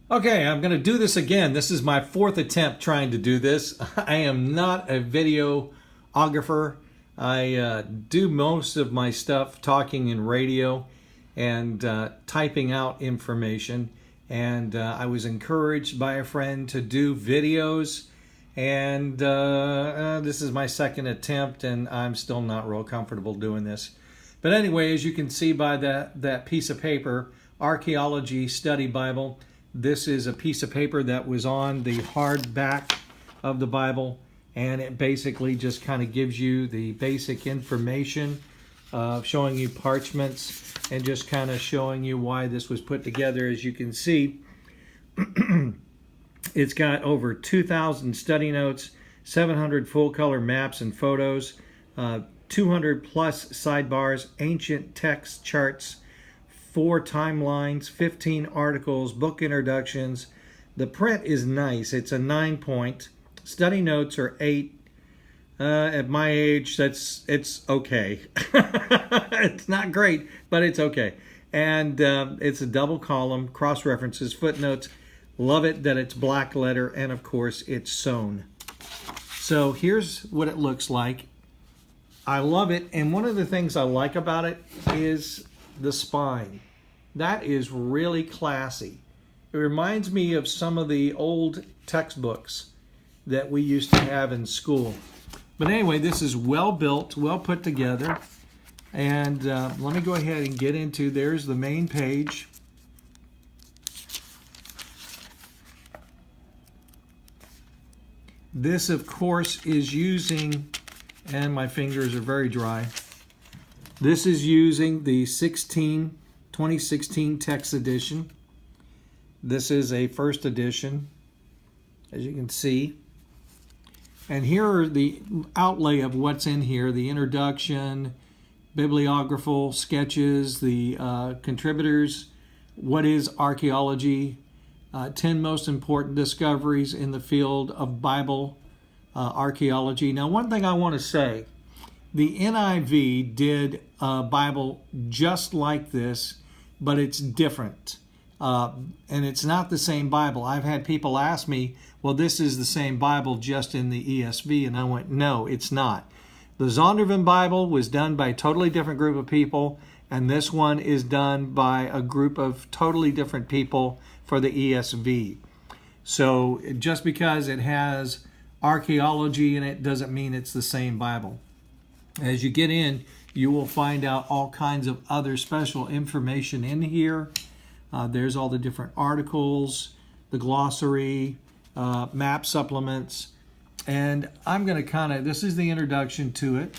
Okay, I'm going to do this again. This is my fourth attempt trying to do this. I am not a videographer. I do most of my stuff talking in radio and typing out information. And I was encouraged by a friend to do videos. And this is my second attempt, and I'm still not real comfortable doing this. But anyway, as you can see by that piece of paper, Archaeology Study Bible, this is a piece of paper that was on the hard back of the Bible, and it basically just kind of gives you the basic information, showing you parchments and just kind of showing you why this was put together. As you can see, it's got over 2,000 study notes, 700 full-color maps and photos, 200 plus sidebars, ancient text charts, 4 timelines, 15 articles, book introductions. The print is nice. It's a 9-point. Study notes are 8. At my age, it's okay. It's not great, but it's okay. And it's a double column, cross references, footnotes. Love it that it's black letter, and of course it's sewn. So here's what it looks like. I love it, and one of the things I like about it is the spine. That is really classy. It reminds me of some of the old textbooks that we used to have in school. But anyway, this is well built, well put together. And let me go ahead and get into, there's the main page. This, of course, is using, and my fingers are very dry, this is using the 2016 text edition. This is a first edition, as you can see. And here are the outlay of what's in here, the introduction, bibliographical sketches, the contributors, what is archaeology, 10 most important discoveries in the field of Bible archaeology. Now, one thing I want to say, the NIV did a Bible just like this, but it's different. And it's not the same Bible. I've had people ask me, well, this is the same Bible just in the ESV. And I went, no, it's not. The Zondervan Bible was done by a totally different group of people, and this one is done by a group of totally different people for the ESV. So just because it has archaeology in it doesn't mean it's the same Bible. As you get in, you will find out all kinds of other special information in here. There's all the different articles, the glossary, map supplements. And I'm going to this is the introduction to it.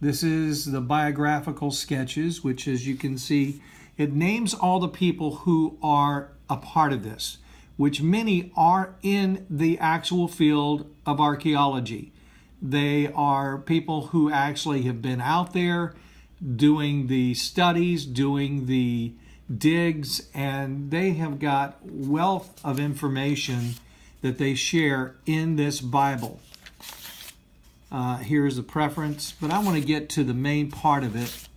This is the biographical sketches, which, as you can see, it names all the people who are a part of this, which many are in the actual field of archaeology. They are people who actually have been out there doing the studies, doing the digs, and they have got wealth of information that they share in this Bible. Here's the preference, but I want to get to the main part of it.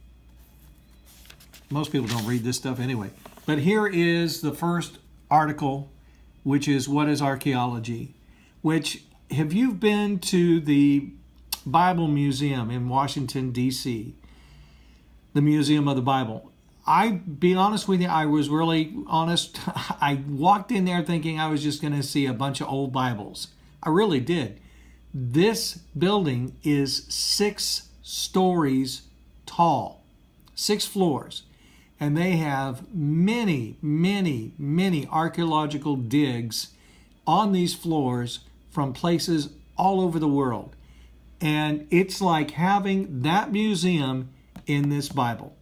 Most people don't read this stuff anyway. But here is the first article, which is What is Archaeology? Which, have you been to the Bible Museum in Washington, D.C., the Museum of the Bible? I be honest with you, I was really honest. I walked in there thinking I was just going to see a bunch of old Bibles. I really did. This building is 6 stories tall, 6 floors, and they have many, many, many archaeological digs on these floors from places all over the world. And it's like having that museum in this Bible.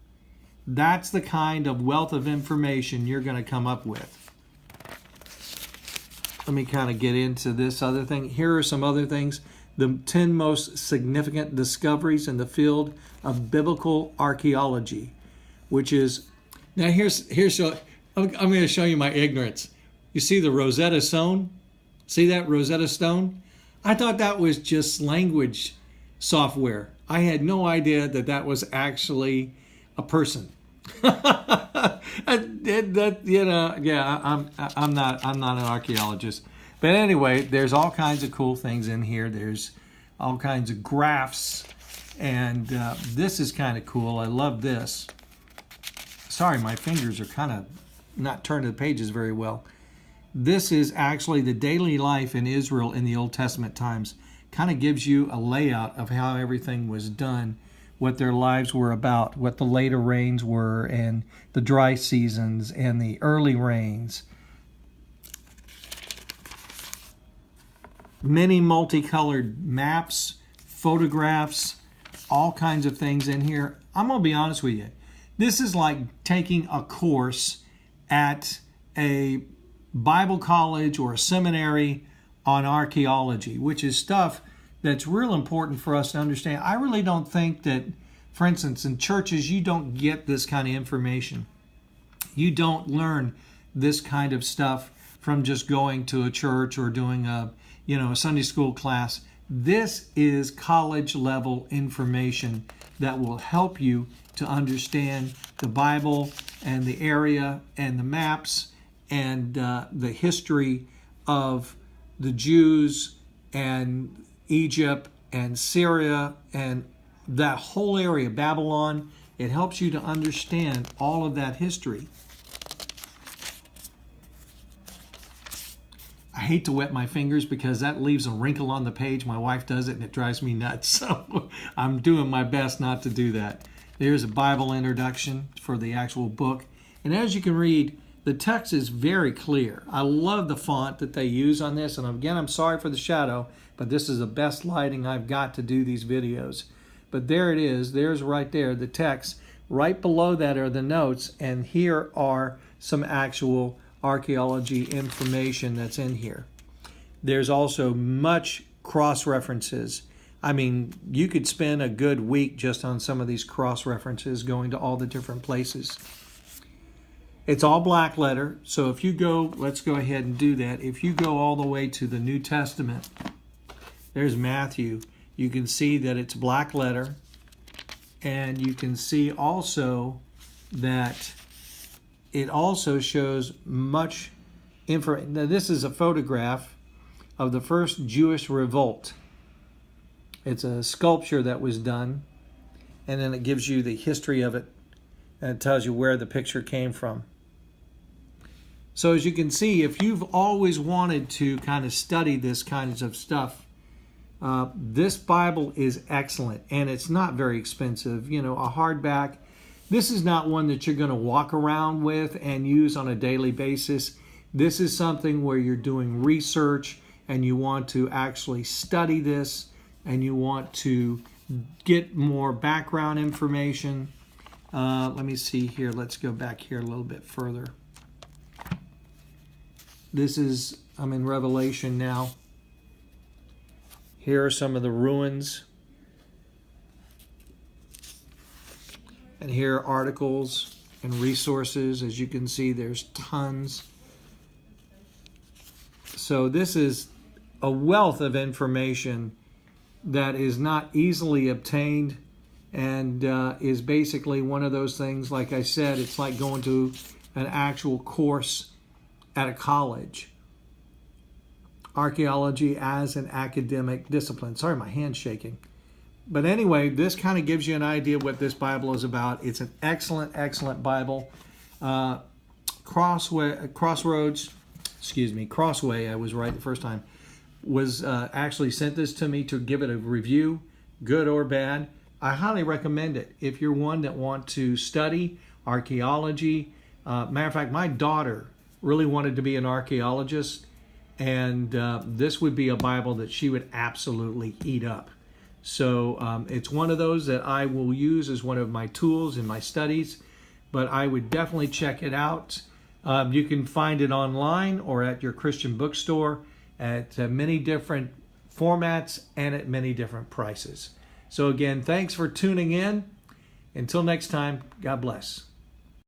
That's the kind of wealth of information you're going to come up with. Let me kind of get into this other thing. Here are some other things. The 10 most significant discoveries in the field of biblical archaeology, which is, now I'm going to show you my ignorance. You see the Rosetta Stone? See that Rosetta Stone? I thought that was just language software. I had no idea that that was actually a person. I'm not an archaeologist, but anyway, there's all kinds of cool things in here. There's all kinds of graphs, and this is kind of cool. I love this. Sorry, my fingers are kind of not turning the pages very well. This is actually the daily life in Israel in the Old Testament times. Kind of gives you a layout of how everything was done, what their lives were about, what the later rains were, and the dry seasons and the early rains. Many multicolored maps, photographs, all kinds of things in here. I'm going to be honest with you. This is like taking a course at a Bible college or a seminary on archaeology, which is stuff that's real important for us to understand. I really don't think that, for instance, in churches, you don't get this kind of information. You don't learn this kind of stuff from just going to a church or doing a Sunday school class. This is college level information that will help you to understand the Bible and the area and the maps and the history of the Jews and Egypt and Syria and that whole area, Babylon. It helps you to understand all of that history. I hate to wet my fingers because that leaves a wrinkle on the page. My wife does it and it drives me nuts. So I'm doing my best not to do that. There's a Bible introduction for the actual book. And as you can read, the text is very clear. I love the font that they use on this. And again, I'm sorry for the shadow, but this is the best lighting I've got to do these videos. But there it is. There's right there the text. Right below that are the notes. And here are some actual archaeology information that's in here. There's also much cross-references. I mean, you could spend a good week just on some of these cross-references, going to all the different places. It's all black letter, so if you go, let's go ahead and do that. If you go all the way to the New Testament, there's Matthew. You can see that it's black letter, and you can see also that it also shows much information. Now, this is a photograph of the first Jewish revolt. It's a sculpture that was done, and then it gives you the history of it, and it tells you where the picture came from. So as you can see, if you've always wanted to kind of study this kinds of stuff, this Bible is excellent, and it's not very expensive. You know, a hardback. This is not one that you're going to walk around with and use on a daily basis. This is something where you're doing research and you want to actually study this and you want to get more background information. Let me see here. Let's go back here a little bit further. I'm in Revelation now. Here are some of the ruins. And here are articles and resources. As you can see, there's tons. So this is a wealth of information that is not easily obtained and is basically one of those things, like I said, it's like going to an actual course at a college. Archaeology as an academic discipline. Sorry, my hand's shaking. But anyway, this kind of gives you an idea what this Bible is about. It's an excellent, excellent Bible. Crossway, I was right the first time, was actually sent this to me to give it a review, good or bad. I highly recommend it if you're one that want to study archaeology. Matter of fact, my daughter really wanted to be an archaeologist, and this would be a Bible that she would absolutely eat up. So it's one of those that I will use as one of my tools in my studies, but I would definitely check it out. You can find it online or at your Christian bookstore at many different formats and at many different prices. So again, thanks for tuning in. Until next time, God bless.